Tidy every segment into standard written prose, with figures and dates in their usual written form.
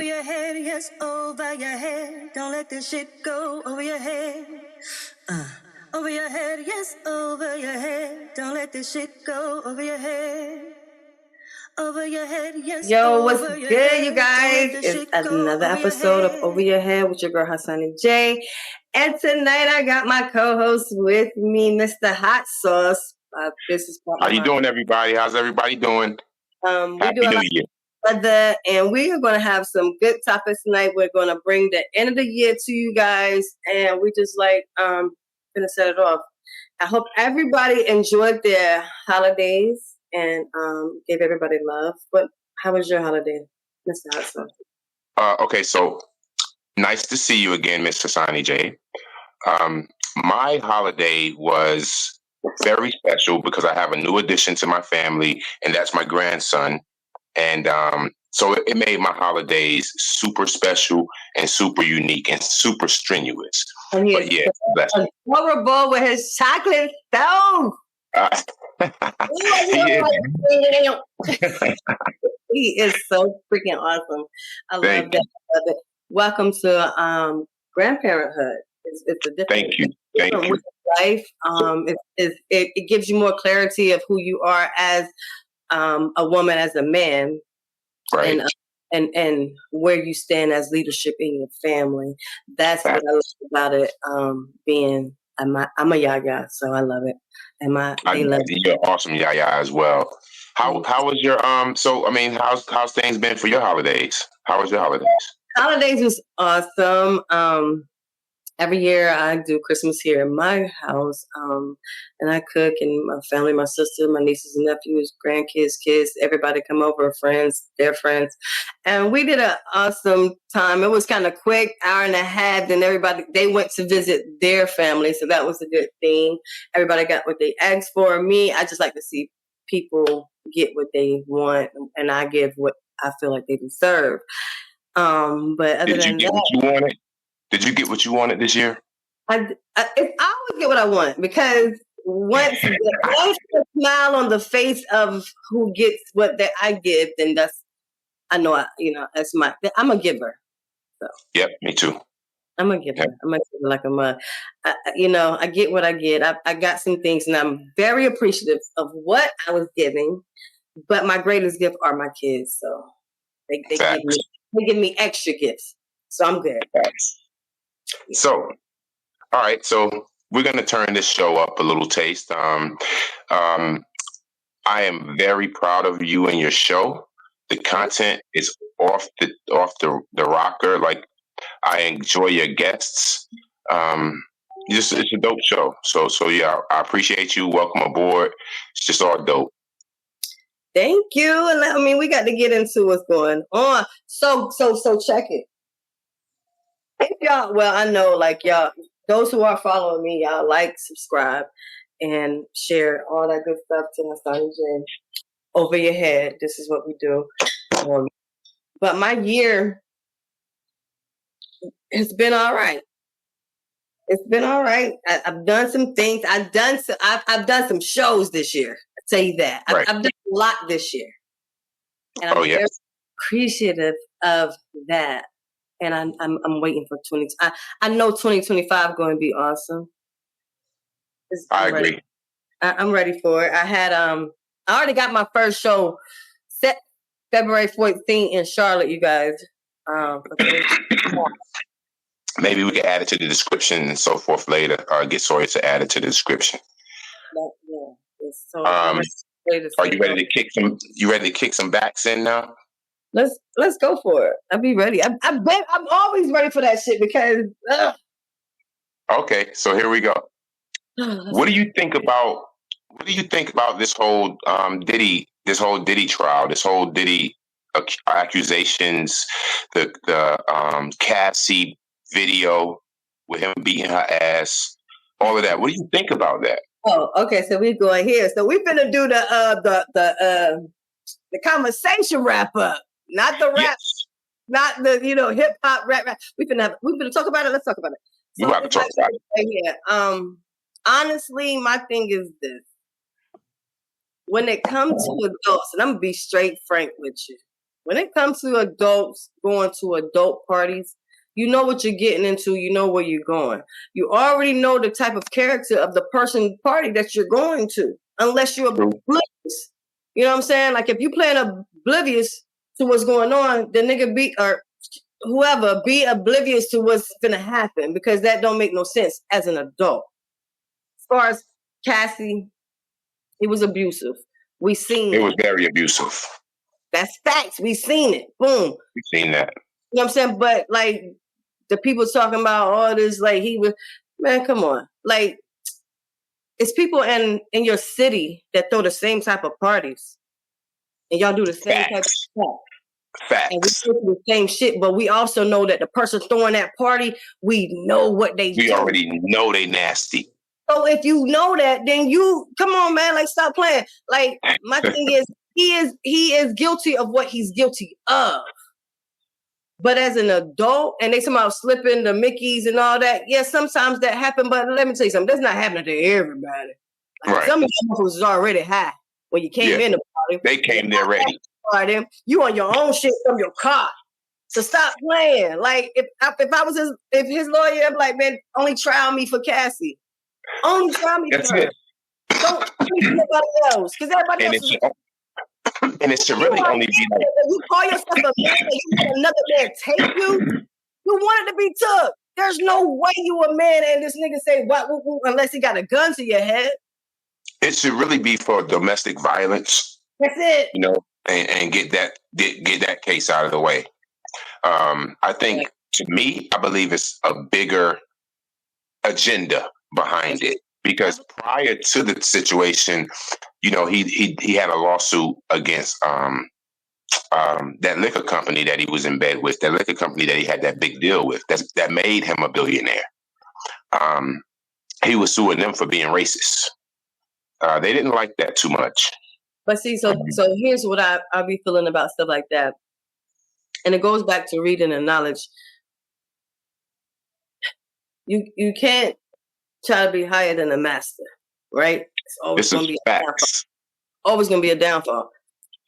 Over your head, yes, over your head. Don't let this shit go over your head. Over your head, yes, over your head. Don't let this shit go over your head. Over your head, yes. Yo, what's good, you guys? It's another episode of Over Your Head with your girl Hasani J. And tonight I got my co-host with me, Mr. Hot Sauce. How you doing, everybody? How's everybody doing? Happy New Year. And we are going to have some good topics tonight. We're going to bring the end of the year to you guys, and we just going to set it off. I hope everybody enjoyed their holidays and gave everybody love. But how was your holiday, Mr. Hot Sauce? Okay, so nice to see you again, Miss Hasani J. My holiday was very special because I have a new addition to my family, and that's my grandson. And so it made my holidays super special and super unique and super strenuous. And he is adorable with his chocolate stove. He is so freaking awesome. I love that. Welcome to grandparenthood. It's a different. Thank you. Life. It gives you more clarity of who you are as a woman, as a man, right? And where you stand as leadership in your family. That's what I love about it. I'm a yaya, so I love it. And you're awesome yaya as well. How was your So I mean, how's things been for your holidays? How was your holidays? Holidays was awesome. Every year I do Christmas here in my house, and I cook, and my family, my sister, my nieces and nephews, grandkids, kids, everybody come over, friends, their friends. And we did an awesome time. It was kind of quick, hour and a half, then they went to visit their family, so that was a good thing. Everybody got what they asked for. Me, I just like to see people get what they want, and I give what I feel like they deserve. But other than that, what you wanted? Did you get what you wanted this year? I always get what I want, because once the smile on the face of who gets what that I give, then I'm a giver. So. Yep, me too. I'm a giver. Yep. I'm a giver like a mother. I get what I get. I got some things, and I'm very appreciative of what I was giving. But my greatest gift are my kids, so they give me extra gifts. So I'm good. Thanks. So, all right. So we're going to turn this show up a little taste. I am very proud of you and your show. The content is off the rocker. Like, I enjoy your guests. It's a dope show. So yeah, I appreciate you. Welcome aboard. It's just all dope. Thank you. And I mean, we got to get into what's going on. So check it. Y'all, well, I know, like, y'all, those who are following me, y'all like, subscribe, and share all that good stuff to Hasani J. Over your head. This is what we do. But my year has been all right. It's been all right. I've done some things. I've done some shows this year. I'll tell you that. Right. I've done a lot this year, and I'm very appreciative of that. And I'm waiting for 20. I know 2025 going to be awesome. I agree. I'm ready for it. I already got my first show set February 14th in Charlotte, you guys. Maybe we can add it to the description and so forth later, or get Sawyer to add it to the description. Are you ready to kick some? You ready to kick some backs in now? Let's go for it. I'll be ready. I'm always ready for that shit because. Okay, so here we go. What do you think about this whole Diddy trial, this whole Diddy accusations, the Cassie video with him beating her ass, all of that? What do you think about that? Oh, okay. So we're going here. So we're gonna do the conversation wrap up. Not the rap, yes. Not the hip hop rap. We're gonna talk about it. Let's talk about it. So we have to talk about it. Right here. Honestly, my thing is this: when it comes to adults, and I'm gonna be straight frank with you, when it comes to adults going to adult parties, you know what you're getting into. You know where you're going. You already know the type of character of the person party that you're going to, unless you're oblivious. You know what I'm saying? Like if you playing oblivious to what's going on, the nigga be or whoever be oblivious to what's gonna happen, because that don't make no sense as an adult. As far as Cassie, it was abusive. We seen it was very abusive. That's facts. We seen it. Boom. We seen that. You know what I'm saying? But like the people talking about all this, like he was, man, come on. Like it's people in your city that throw the same type of parties, and y'all do the same type of stuff. Facts. And we do the same shit, but we also know that the person throwing that party, we know what they do. We already know they nasty. So if you know that, then you come on, man. Like stop playing. Like my thing is, he is guilty of what he's guilty of. But as an adult, and they somehow slipping the Mickeys and all that, yeah, sometimes that happen. But let me tell you something, that's not happening to everybody. Like, right. Some of them was already high when you came in the party. They came there ready. You on your own shit from your car. So stop playing. Like if I was his lawyer, I'm like, man, only trial me for Cassie. Only trial me for her. Don't tell anybody else, because everybody else is. And it should really only be like, you call yourself a man and you let another man take you. You wanted to be took. There's no way you a man and this nigga say what unless he got a gun to your head. It should really be for domestic violence. That's it. You know, and get that case out of the way. I think to me, I believe it's a bigger agenda behind it, because prior to the situation, you know, he had a lawsuit against that liquor company that he was in bed with, that liquor company that he had that big deal with, that made him a billionaire. He was suing them for being racist. They didn't like that too much. But see, so here's what I be feeling about stuff like that. And it goes back to reading and knowledge. You can't try to be higher than the master, right? It's always going to be a downfall. Always going to be a downfall.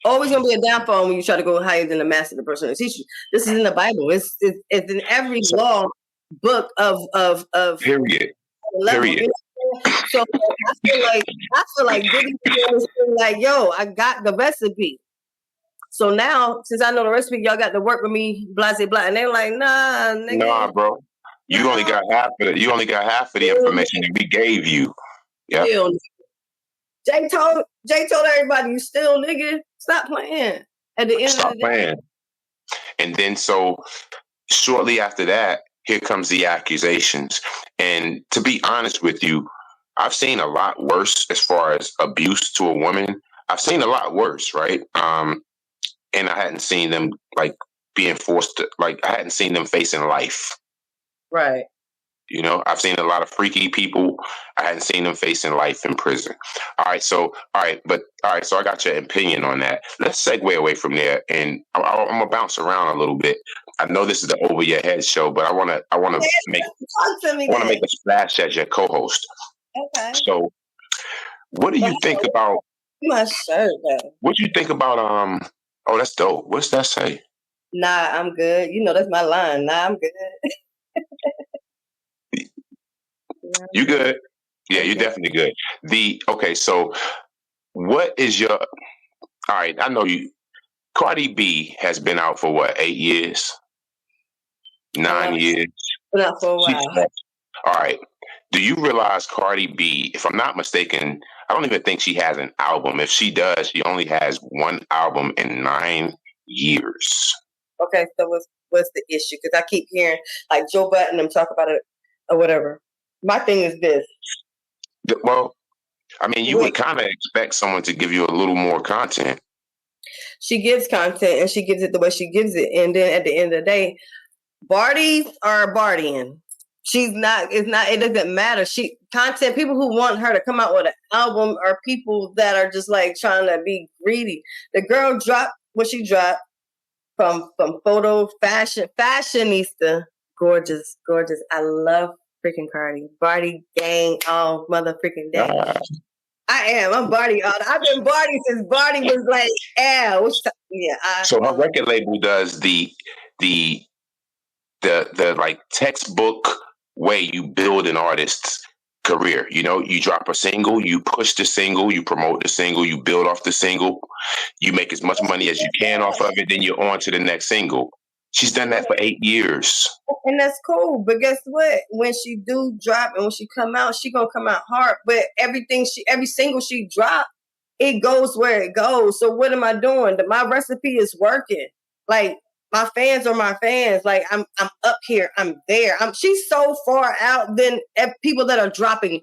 Always going to be a downfall when you try to go higher than the master, the person who teaches you. This is in the Bible. It's in every law book of period. Period. So I feel like Diddy was like, yo, I got the recipe. So now, since I know the recipe, y'all got to work with me, blah, blah, blah. And they're like, nah, nigga. Nah, bro. You only got half of it. You only got half of the information that we gave you. Yeah. Jay told everybody, you still nigga. Stop playing. At the end Stop of the day. playing. And then so shortly after that, here comes the accusations. And to be honest with you, I've seen a lot worse as far as abuse to a woman. I've seen a lot worse, right? And I hadn't seen them like being forced to, like, I hadn't seen them facing life. Right. You know, I've seen a lot of freaky people. I hadn't seen them facing life in prison. So I got your opinion on that. Let's segue away from there, and I'm gonna bounce around a little bit. I know this is the Over Your Head show, but I want to make a splash as your co-host. Okay. So, what do you think about my shirt? What do you think about Oh, that's dope. What's that say? Nah, I'm good. You know that's my line. Nah, I'm good. You good? Yeah, you're definitely good. So what is your, all right, I know you, Cardi B has been out for what, 8 years? 9 years? Been out for a while. All right. Do you realize Cardi B, if I'm not mistaken, I don't even think she has an album. If she does, she only has one album in 9 years. Okay, so what's the issue? Because I keep hearing like Joe Budden them talk about it or whatever. My thing is this. Well, I mean, you would kind of expect someone to give you a little more content. She gives content and she gives it the way she gives it. And then at the end of the day, Barties are Bartying. It doesn't matter. People who want her to come out with an album are people that are just like trying to be greedy. The girl dropped what she dropped from photo fashionista. Gorgeous. I love freaking Cardi. Barty gang all mother freaking day. I'm Barty. I've been Barty since Barty was like, Yeah. So her record label does the like textbook way you build an artist's career. You know, you drop a single, you push the single, you promote the single, you build off the single, you make as much money as you can off of it, then you're on to the next single. She's done that for 8 years. And that's cool. But guess what? When she do drop and when she come out, she gonna come out hard. But every single she drop, it goes where it goes. So what am I doing? My recipe is working. Like my fans are my fans. Like I'm up here. I'm there. She's so far out than people that are dropping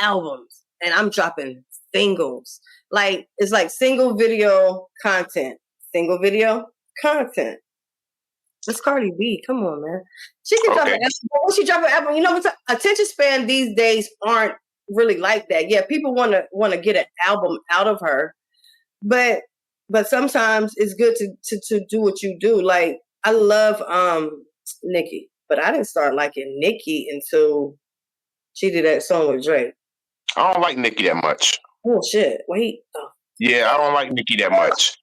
albums, and I'm dropping singles. Like it's like single video content. Single video content. It's Cardi B. Come on, man. She can drop an album. When she drop an album, you know, attention span these days aren't really like that. Yeah, people want to get an album out of her, but sometimes it's good to do what you do. Like I love Nicki, but I didn't start liking Nicki until she did that song with Drake. I don't like Nicki that much. Oh shit! Wait. Oh. Yeah, I don't like Nicki that much.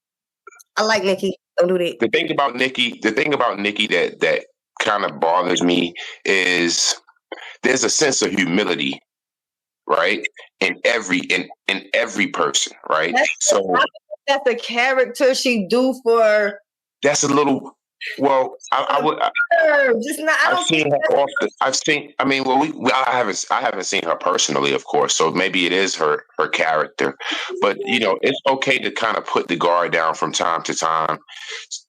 I like Nicki. Don't do that. The thing about Nicki that kind of bothers me is there's a sense of humility, right? In every person, right? That's a character she do for. That's a little. Well, I've seen her often. I haven't seen her personally, of course. So maybe it is her character, but you know, it's okay to kind of put the guard down from time to time,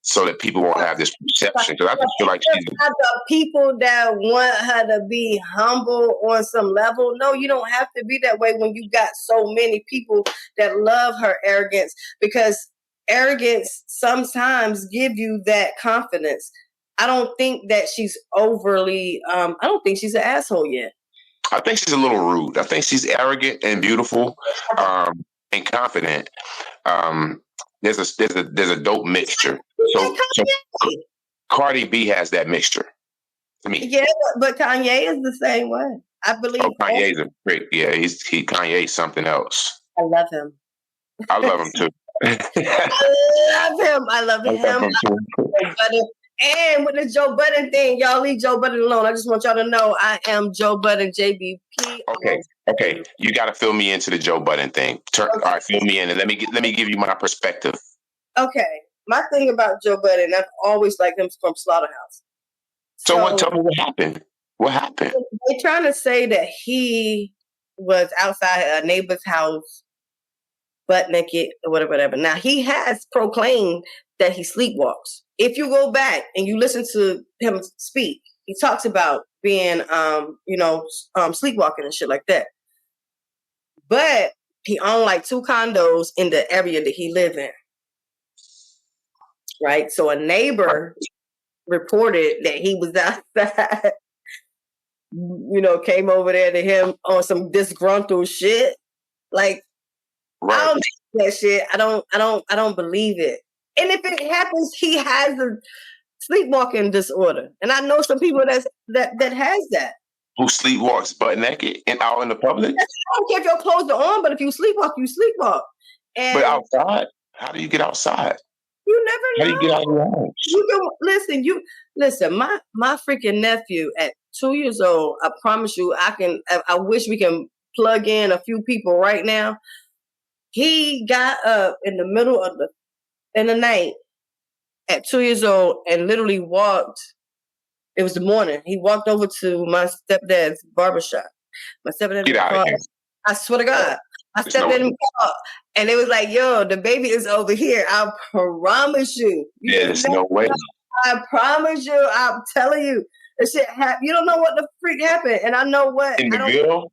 so that people won't have this perception. Because I just feel like she's the people that want her to be humble on some level. No, you don't have to be that way when you got so many people that love her arrogance, because arrogance sometimes give you that confidence. I don't think that she's overly I don't think she's an asshole yet. I think she's a little rude. I think she's arrogant and beautiful, and confident. There's a dope mixture. So Cardi B has that mixture to me. Yeah, but Kanye is the same way, I believe. Oh, Kanye's a prick. Yeah, Kanye's something else. I love him. I love him too. I love him. And with the Joe Budden thing, y'all leave Joe Budden alone. I just want y'all to know I am Joe Budden, JBP. Okay. You got to fill me into the Joe Budden thing. All right, fill me in, and let me give you my perspective. Okay, my thing about Joe Budden, I've always liked him from Slaughterhouse. So tell me what happened. What happened? They're trying to say that he was outside a neighbor's house, butt naked or whatever. Now he has proclaimed that he sleepwalks. If you go back and you listen to him speak, he talks about being, sleepwalking and shit like that. But he owned like 2 condos in the area that he lived in. Right? So a neighbor reported that he was outside, came over there to him on some disgruntled shit. Like, right. I don't believe that shit. I don't believe it. And if it happens, he has a sleepwalking disorder. And I know some people that has that. Who sleepwalks butt naked and out in the public? I don't care if your clothes are on, but if you sleepwalk, you sleepwalk. But outside? How do you get outside? You never know. How do you get out of your house? Listen, my freaking nephew at 2 years old, I promise you, I wish we can plug in a few people right now. He got up in the middle of the night at 2 years old and literally walked. It was the morning. He walked over to my stepdad's barbershop. My stepdad. Get out of here. I swear to God. I stepped in the car and it was like, yo, the baby is over here. I promise you. There's no way. I promise you. I'm telling you. The shit happened. You don't know what the freak happened. And I know what. In the Ville?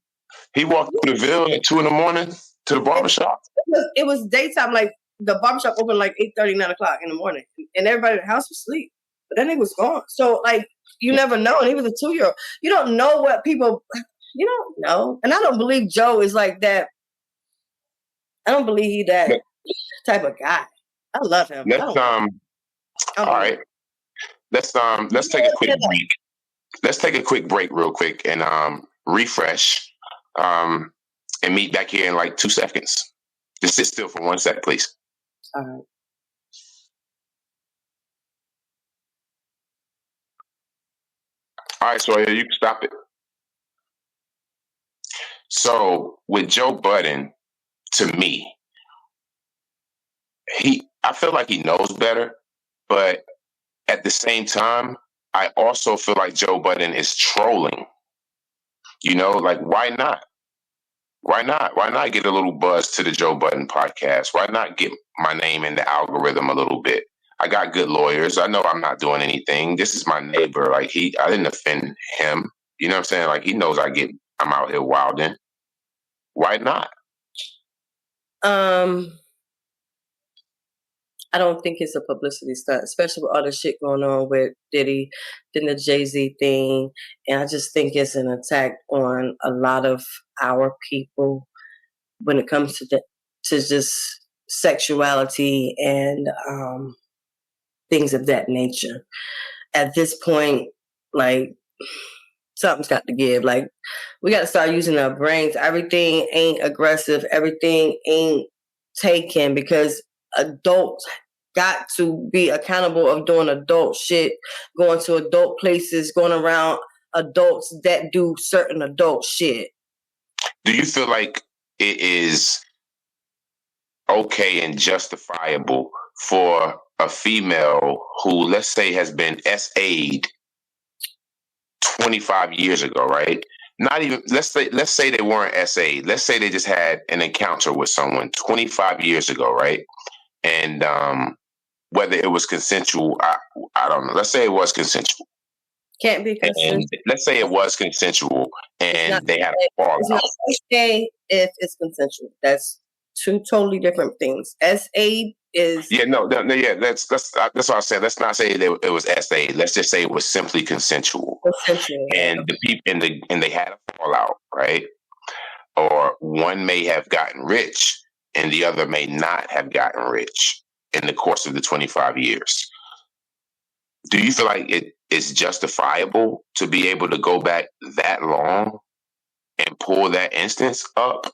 He walked through the Ville at 2 a.m. to the barbershop? It was daytime. Like, the barbershop opened like 8:30, 9 o'clock in the morning. And everybody in the house was asleep. But that nigga was gone. So, like, you never know. And he was a 2-year-old. You don't know what people... You don't know. And I don't believe Joe is like that. I don't believe he that type of guy. I love him. All right. Let's take a quick break. Let's take a quick break real quick and refresh and meet back here in like 2 seconds. Just sit still for 1 sec, please. All right. All right, so you can stop it. So with Joe Budden, to me, I feel like he knows better, but at the same time, I also feel like Joe Budden is trolling. You know, like why not? Why not? Why not get a little buzz to the Joe Budden podcast? Why not get my name in the algorithm a little bit? I got good lawyers. I know I'm not doing anything. This is my neighbor. Like I didn't offend him. You know what I'm saying? Like he knows I'm out here wilding. Why not? I don't think it's a publicity stunt, especially with all the shit going on with Diddy, then the Jay-Z thing. And I just think it's an attack on a lot of our people when it comes to just sexuality and things of that nature. At this point, like, something's got to give. Like, we got to start using our brains. Everything ain't aggressive. Everything ain't taken, because adults got to be accountable of doing adult shit, going to adult places, going around adults that do certain adult shit. Do you feel like it is okay and justifiable for a female who, let's say, has been SA'd 25 years ago, right? Not even, let's say they weren't SA'd. Let's say they just had an encounter with someone 25 years ago, right? And whether it was consensual, I don't know. Let's say it was consensual. Can't be consensual. And let's say it was consensual and they had a fallout. It's not okay if it's consensual. That's two totally different things. SA is yeah. That's what I said. Let's not say that it was SA. Let's just say it was simply consensual. And the people and they had a fallout, right? Or one may have gotten rich and the other may not have gotten rich in the course of the 25 years. Do you feel like it is justifiable to be able to go back that long and pull that instance up?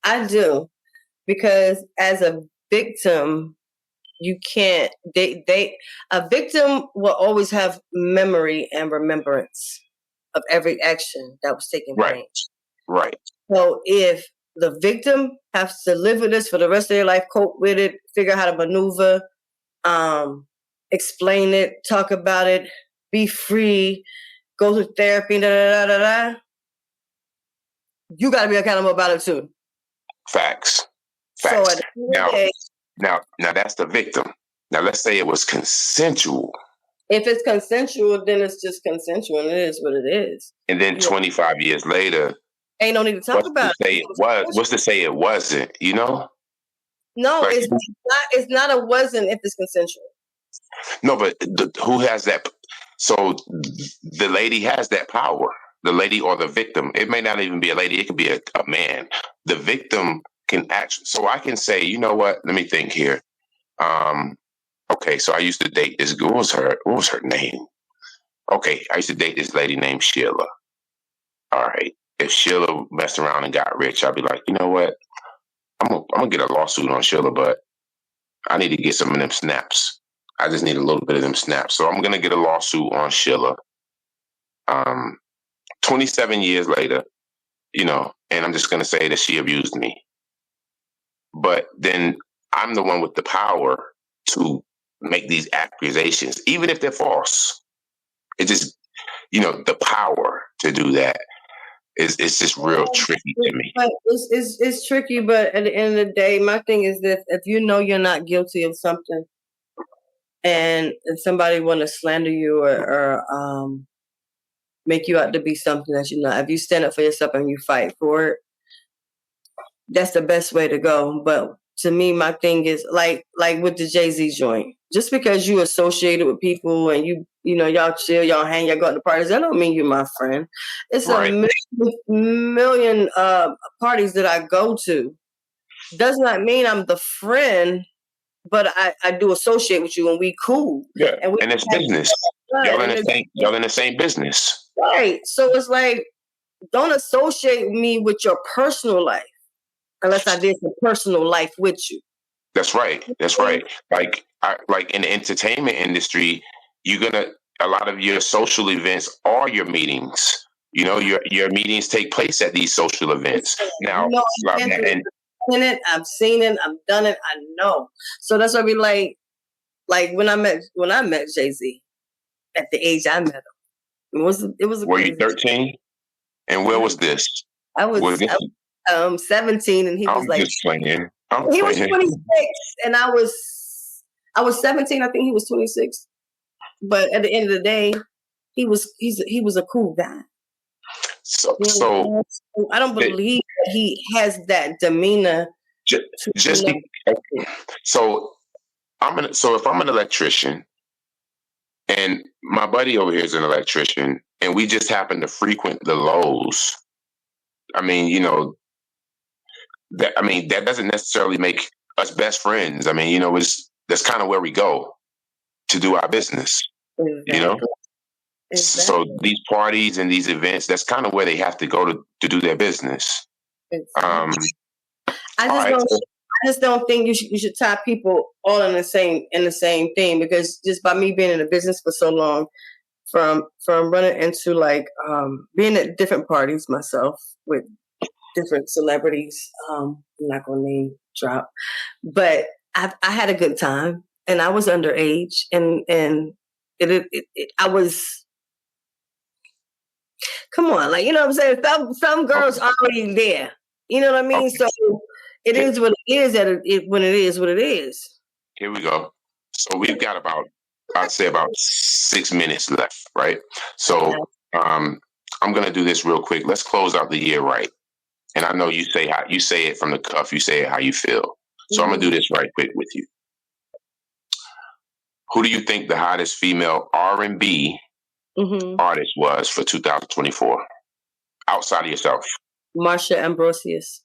I do, because as a victim, you can't. A victim will always have memory and remembrance of every action that was taking place. Right. So if the victim has to live with this for the rest of their life, cope with it, figure out how to maneuver, explain it, talk about it, be free, go to therapy, you got to be accountable about it too. Facts. So now that's the victim. Now let's say it was consensual. If it's consensual, then it's just consensual, and it is what it is. And then 25 years later, ain't no need to talk about it. What's to say it wasn't? You know? No, like, it's not a wasn't if it's consensual. No, but who has that? So the lady has that power. The lady or the victim. It may not even be a lady. It could be a man. The victim can actually. So I can say, you know what? Let me think here. Okay, so I used to date this girl. What was her name? Okay, I used to date this lady named Sheila. All right. If Sheila messed around and got rich, I'd be like, you know what? I'm gonna get a lawsuit on Sheila, but I need to get some of them snaps. I just need a little bit of them snaps. So I'm gonna get a lawsuit on Sheila. 27 years later, you know, and I'm just gonna say that she abused me. But then I'm the one with the power to make these accusations, even if they're false. It just, you know, the power to do that is just real tricky to me. But it's tricky, but at the end of the day, my thing is this: if you know you're not guilty of something, and if somebody want to slander you or make you out to be something that you're not, if you stand up for yourself and you fight for it, that's the best way to go. But to me, my thing is like with the Jay-Z joint. Just because you associated with people and you know, y'all chill, y'all hang, y'all go to parties, that don't mean you're my friend. It's right. a million parties that I go to. Does not mean I'm the friend, but I do associate with you and we cool. Yeah, and it's business. Y'all in the same business. Right. So it's like, don't associate me with your personal life unless I did some personal life with you. That's right. Like in the entertainment industry, you're gonna a lot of your social events are your meetings. You know, your meetings take place at these social events. Now, I've been through it, I've seen it, I've done it, I know. So that's why we like when I met Jay-Z at the age I met him. It was a were crazy. You 13? And where was this? I was 17, and he was like, just playing. He was 26, and I was 17. I think he was 26. But at the end of the day, he was a cool guy. So I don't believe that he has that demeanor. So if I'm an electrician, and my buddy over here is an electrician, and we just happen to frequent the Lowe's, I mean, you know, that doesn't necessarily make us best friends. I mean, you know, that's kind of where we go to do our business. Exactly. You know, exactly. So these parties and these events, that's kind of where they have to go to do their business. Exactly. I just don't think you should tie people all in the same thing, because just by me being in the business for so long, from running into like being at different parties myself with different celebrities, I'm not gonna name drop, but I had a good time, and I was underage, and I was, come on, like, you know what I'm saying, some girls already there, you know what I mean? So it is what it is, when it is what it is. Here we go. So we've got I'd say about 6 minutes left, right? So I'm gonna do this real quick. Let's close out the year right. And I know you say it from the cuff, you say it how you feel. So I'm gonna do this right quick with you. Who do you think the hottest female R&B artist was for 2024? Outside of yourself. Marsha Ambrosius.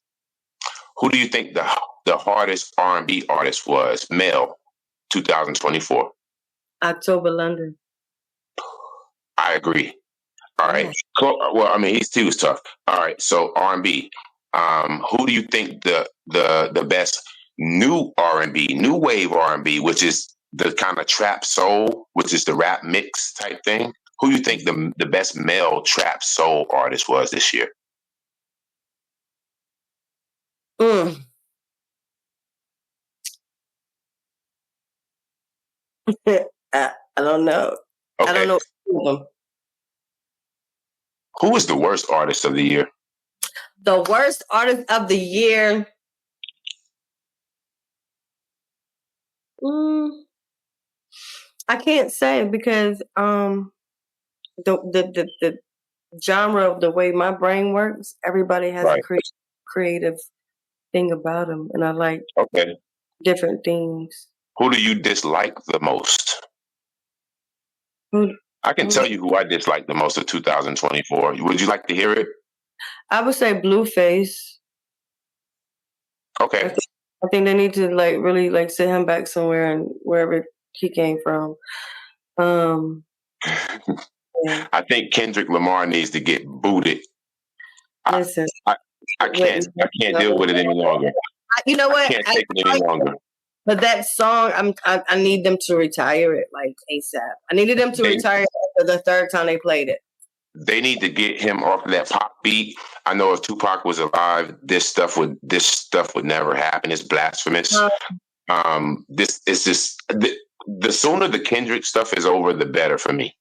Who do you think the hardest R&B artist was, male, 2024? October London. I agree. All right. Well, I mean, he was tough. All right. So R&B. Who do you think the best new R&B, new wave R&B, which is the kind of trap soul, which is the rap mix type thing? Who do you think the best male trap soul artist was this year? I don't know. Okay. I don't know. Who was the worst artist of the year? The worst artist of the year. I can't say, because the genre of the way my brain works, everybody has a creative thing about them, and I like different things. Who do you dislike the most? I can tell you who I dislike the most of 2024. Would you like to hear it? I would say Blueface. Okay. I think they need to really sit him back somewhere, and wherever he came from. I think Kendrick Lamar needs to get booted. Listen, I can't deal with it any longer. You know what? I can't take it any longer. But that song, I need them to retire it like ASAP. I needed them to retire it for the third time they played it. They need to get him off of that pop beat. I know if Tupac was alive, this stuff would never happen. It's blasphemous. This is just the sooner the Kendrick stuff is over, the better for me.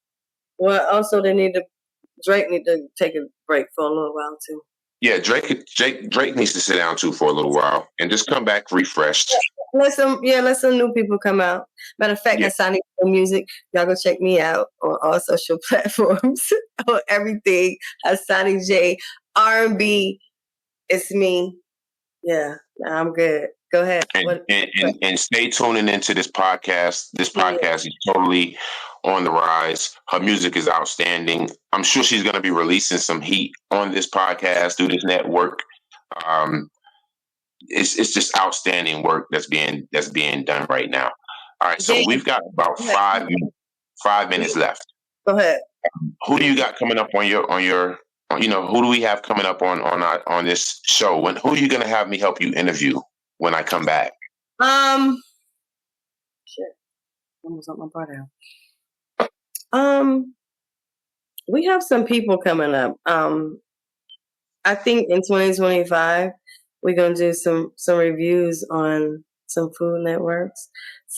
Well, also Drake need to take a break for a little while too. Yeah, Drake needs to sit down too for a little while and just come back refreshed. Let some new people come out. Matter of fact, Hasani Music, y'all go check me out on all social platforms, on everything. Hasani J, R&B, it's me. Yeah, I'm good. Go ahead. And stay tuning into this podcast. This podcast is totally on the rise. Her music is outstanding. I'm sure she's going to be releasing some heat on this podcast through this network. It's just outstanding work that's being done right now. All right, so we've got about 5 minutes left. Go ahead. Who do you got coming up on your? You know, who do we have coming up on this show? Who are you going to have me help you interview when I come back? Shit, almost up my butt out. We have some people coming up. I think in 2025 we're gonna do some reviews on some food networks.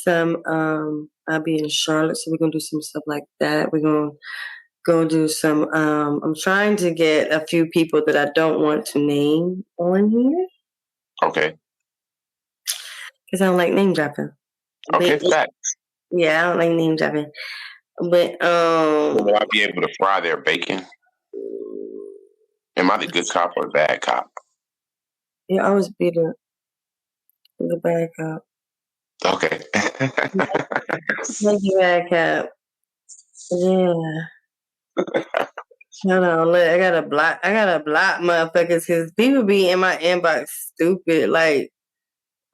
I'll be in Charlotte, so we're gonna do some stuff like that. We're gonna go do some. I'm trying to get a few people that I don't want to name on here. Okay. Because I don't like name dropping. Okay, facts. Yeah, I don't like name dropping. But will I be able to fry their bacon? Am I the good cop or bad cop? You always be the bad cop. Okay. Thank you, bad cop. Yeah. Hold on, look, I gotta block motherfuckers because people be in my inbox stupid, like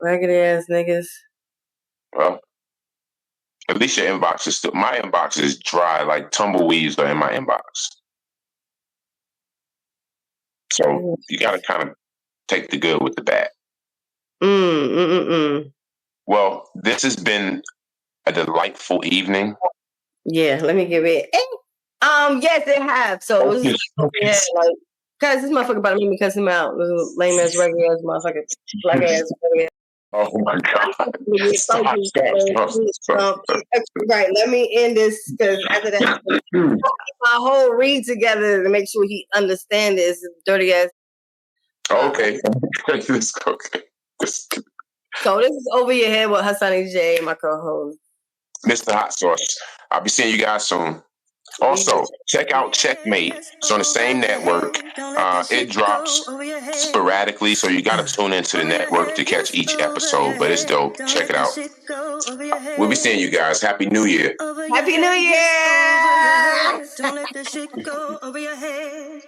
raggedy ass niggas. Well, at least your inbox is still. My inbox is dry, like tumbleweeds are in my inbox. So you gotta kind of take the good with the bad. Well, this has been a delightful evening. Yeah, let me give it. Yes, it have. So it was like, cause this motherfucker about to make me cuss him out. This lame ass regular ass motherfucker, black ass. Oh my god! Stop. Right, let me end this because after that, my whole read together to make sure he understand this dirty ass. Okay. Okay. So this is Over Your Head with Hasani J, my co-host, Mr. Hot Sauce. I'll be seeing you guys soon. Also, check out Checkmate. It's on the same network. It drops sporadically, so you got to tune into the network to catch each episode, but it's dope. Check it out. We'll be seeing you guys. Happy New Year. Happy New Year! Don't let the shit go over your head.